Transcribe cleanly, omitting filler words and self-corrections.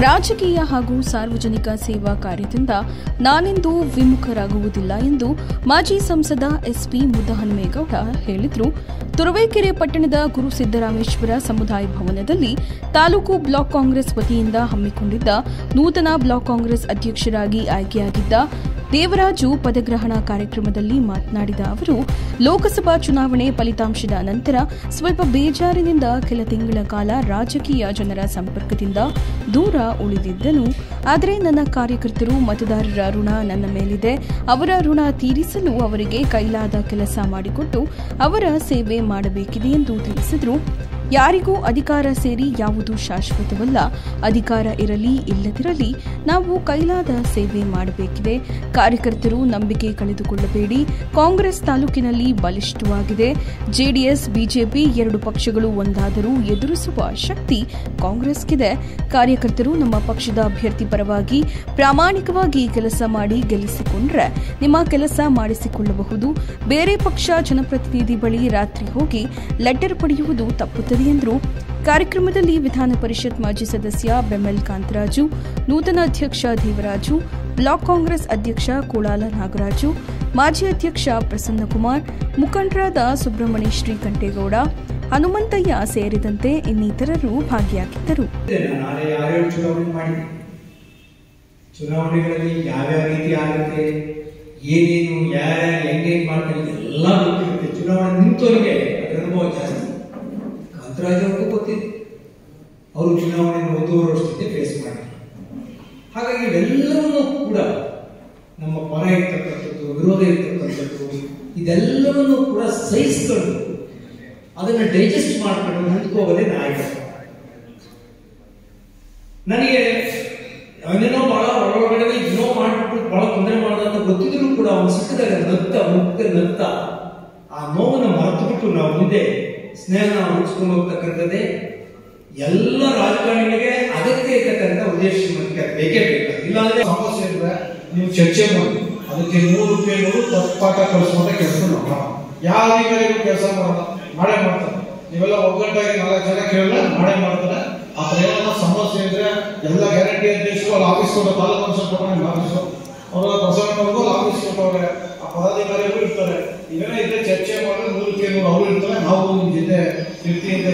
ರಾಜಕೀಯ ಹಾಗೂ ಸಾರ್ವಜನಿಕ ಸೇವಾ ಕಾರ್ಯದಿಂದ ನಾನೆಂದೂ ವಿಮುಖರಾಗುವುದಿಲ್ಲ ಎಂದು ಮಾಜಿ ಸಂಸದ ಎಸ್ಪಿ ಮುದ್ದಹನುಮೇಗೌಡ ಹೇಳಿದರು. ತುರುವೇಕೆರೆ ಪಟ್ಟಣದ ಗುರು ಸಿದ್ದರಾಮೇಶ್ವರ ಸಮುದಾಯ ಭವನದಲ್ಲಿ ತಾಲೂಕು ಬ್ಲಾಕ್ ಕಾಂಗ್ರೆಸ್ ವತಿಯಿಂದ ಹಮ್ಮಿಕೊಂಡಿದ್ದ ನೂತನ ಬ್ಲಾಕ್ ಕಾಂಗ್ರೆಸ್ ಅಧ್ಯಕ್ಷರಾಗಿ ಆಯ್ಕೆಯಾಗಿದ್ದ ದೇವರಾಜು ಪದಗ್ರಹಣ ಕಾರ್ಯಕ್ರಮದಲ್ಲಿ ಮಾತನಾಡಿದ ಅವರು, ಲೋಕಸಭಾ ಚುನಾವಣೆ ಫಲಿತಾಂಶದ ನಂತರ ಸ್ವಲ್ಪ ಬೇಜಾರಿನಿಂದ ಕೆಲ ತಿಂಗಳ ಕಾಲ ರಾಜಕೀಯ ಜನರ ಸಂಪರ್ಕದಿಂದ ದೂರ ಉಳಿದಿದ್ದನು. ಆದರೆ ನನ್ನ ಕಾರ್ಯಕರ್ತರು ಮತದಾರರ ಋಣ ನನ್ನ ಮೇಲಿದೆ. ಅವರ ಋಣ ತೀರಿಸಲು ಅವರಿಗೆ ಕೈಲಾದ ಕೆಲಸ ಮಾಡಿಕೊಟ್ಟು ಅವರ ಸೇವೆ ಮಾಡಬೇಕಿದೆ ಎಂದು ತಿಳಿಸಿದರು. ಯಾರಿಗೂ ಅಧಿಕಾರ ಸೇರಿ ಯಾವುದು ಶಾಶ್ವತವಲ್ಲ. ಅಧಿಕಾರ ಇರಲಿ ಇಲ್ಲದಿರಲಿ ನಾವು ಕೈಲಾದ ಸೇವೆ ಮಾಡಬೇಕಿದೆ. ಕಾರ್ಯಕರ್ತರು ನಂಬಿಕೆ ಕಳೆದುಕೊಳ್ಳಬೇಡಿ. ಕಾಂಗ್ರೆಸ್ ತಾಲೂಕಿನಲ್ಲಿ ಬಲಿಷ್ಠವಾಗಿದೆ. ಜೆಡಿಎಸ್ ಬಿಜೆಪಿ ಎರಡು ಪಕ್ಷಗಳು ಒಂದಾದರೂ ಎದುರಿಸುವ ಶಕ್ತಿ ಕಾಂಗ್ರೆಸ್ಗಿದೆ. ಕಾರ್ಯಕರ್ತರು ನಮ್ಮ ಪಕ್ಷದ ಅಭ್ಯರ್ಥಿ ಪರವಾಗಿ ಪ್ರಾಮಾಣಿಕವಾಗಿ ಕೆಲಸ ಮಾಡಿ ಗೆಲ್ಲಿಸಿಕೊಂಡ್ರೆ ನಿಮ್ಮ ಕೆಲಸ ಮಾಡಿಸಿಕೊಳ್ಳಬಹುದು. ಬೇರೆ ಪಕ್ಷ ಜನಪ್ರತಿನಿಧಿ ಬಳಿ ರಾತ್ರಿ ಹೋಗಿ ಲೆಟರ್ ಪಡೆಯುವುದು ತಪ್ಪುತ್ತದೆ ಎಂದರು. ಕಾರ್ಯಕ್ರಮದಲ್ಲಿ ವಿಧಾನ ಪರಿಷತ್ ಮಾಜಿ ಸದಸ್ಯ ಬೆಮೆಲ್ ಕಾಂತರಾಜು, ನೂತನ ಅಧ್ಯಕ್ಷ ದೇವರಾಜು, ಬ್ಲಾಕ್ ಕಾಂಗ್ರೆಸ್ ಅಧ್ಯಕ್ಷ ಕೋಳಾಲ ನಾಗರಾಜು, ಮಾಜಿ ಅಧ್ಯಕ್ಷ ಪ್ರಸನ್ನಕುಮಾರ್, ಮುಖಂಡರಾದ ಸುಬ್ರಹ್ಮಣ್ಯ ಶ್ರೀಕಂಠೇಗೌಡ, ಹನುಮಂತಯ್ಯ ಸೇರಿದಂತೆ ಇನ್ನಿತರರು ಭಾಗಿಯಾಗಿದ್ದರು. ಚುನಾವಣೆಗಳಲ್ಲಿ ಯಾವ್ಯಾವ ರೀತಿ ಆಗುತ್ತೆ, ಏನೇನು ಹೆಂಗೇನು ಮಾಡ್ತಾರೆ ಎಲ್ಲ ಗೊತ್ತಿರುತ್ತೆ. ಚುನಾವಣೆ ನಿಂತವರಿಗೆ ಅದರ ಅನುಭವ ಜಾಸ್ತಿ. ಕಾಂತರಾಜ್ ಅವ್ರಿಗೂ ಗೊತ್ತಿದೆ, ಅವರು ಚುನಾವಣೆ 1.5 ವರ್ಷದಿಂದ ಫೇಸ್ ಮಾಡಿದ್ರು. ಹಾಗಾಗಿ ಇವೆಲ್ಲವನ್ನೂ ಕೂಡ ನಮ್ಮ ಪರ ಇರ್ತಕ್ಕಂಥದ್ದು, ವಿರೋಧ ಇರ್ತಕ್ಕಂಥದ್ದು, ಇದೆಲ್ಲವನ್ನೂ ಕೂಡ ಸಹಿಸ್ಕೊಂಡು ಅದನ್ನು ಡೈಜೆಸ್ಟ್ ಮಾಡ್ಕೊಂಡು ಮುಂದ್ಕೋಗೋದೇ ನಾಯಕತ್ವ. ನನಗೆ ಅವನೇನೋ ಬಹಳ ಒಳಗಡೆ ಏನೋ ಮಾಡ್ಬಿಟ್ಟು ಬಹಳ ತೊಂದರೆ ಮಾಡೋದಂತ ಗೊತ್ತಿದ್ರು ಕೂಡ ಅವನು ಸಿಕ್ಕಿದಾಗ ನಗ್ತ ಆ ನೋವನ್ನು ಮರೆತು ಬಿಟ್ಟು ನಾವು ಮುಂದೆ ಸ್ನೇಹ ಉಳಿಸ್ಕೊಂಡು ಹೋಗ್ತಕ್ಕಂಥದ್ದೇ ಎಲ್ಲ ರಾಜಕಾರಣಿಗಳಿಗೆ ಅಗತ್ಯ ಇರ್ತಕ್ಕಂಥ ಉದ್ದೇಶ ಬೇಕೇ ಬೇಕು. ಇಲ್ಲಾಂದ್ರೆ ಸಮಸ್ಯೆ ಇದ್ರೆ ನೀವು ಚರ್ಚೆ ಮಾಡಿ ಅದಕ್ಕೆ 100 ರೂಪಾಯಿ ತಪ್ಪಾಟ ಕಳಿಸುವಂತ ಕೆಲಸ ಯಾವ ಅಧಿಕಾರಿಗಳು ಕೆಲಸ ಮಾಡೇ ಮಾಡ್ತಾರೆ. ನೀವೆಲ್ಲ ಒಗ್ಗಟ್ಟಾಗಿ 4 ಜನ ಕೇಳಿದ್ರೆ ಮಾಡೇ ಮಾಡ್ತಾರೆ. ಆ ಥರ ಏನಾದ್ರು ಸಮಸ್ಯೆ ಇದ್ರೆ ಎಲ್ಲ ಗ್ಯಾರಂಟಿ ಅಧ್ಯಕ್ಷರು ಅಲ್ಲಿ ಆಫೀಸ್ ಕೊಟ್ಟು ತಾಲೂಕು ಕೌನ್ಸಿಲ್ ಕೊಟ್ಟರೆ ಆಫೀಸು ಅವರ ಪ್ರಸನ್ನವ್ರಿಗೂ ಅಲ್ಲಿ ಆಫೀಸ್ ಕೊಟ್ಟವ್ರೆ, ಆ ಪದಾಧಿಕಾರಿಗಳು ಇರ್ತಾರೆ. ಇವೆಲ್ಲ ಇದ್ರೆ ಚರ್ಚೆ ಮಾಡಿದ್ರೆ 100 ರೂಪಾಯಿ ಅವರು ಇರ್ತಾರೆ, ನಾವು ನಿಮ್ಮ ಜೊತೆ ಇರ್ತೀವಿ ಅಂತ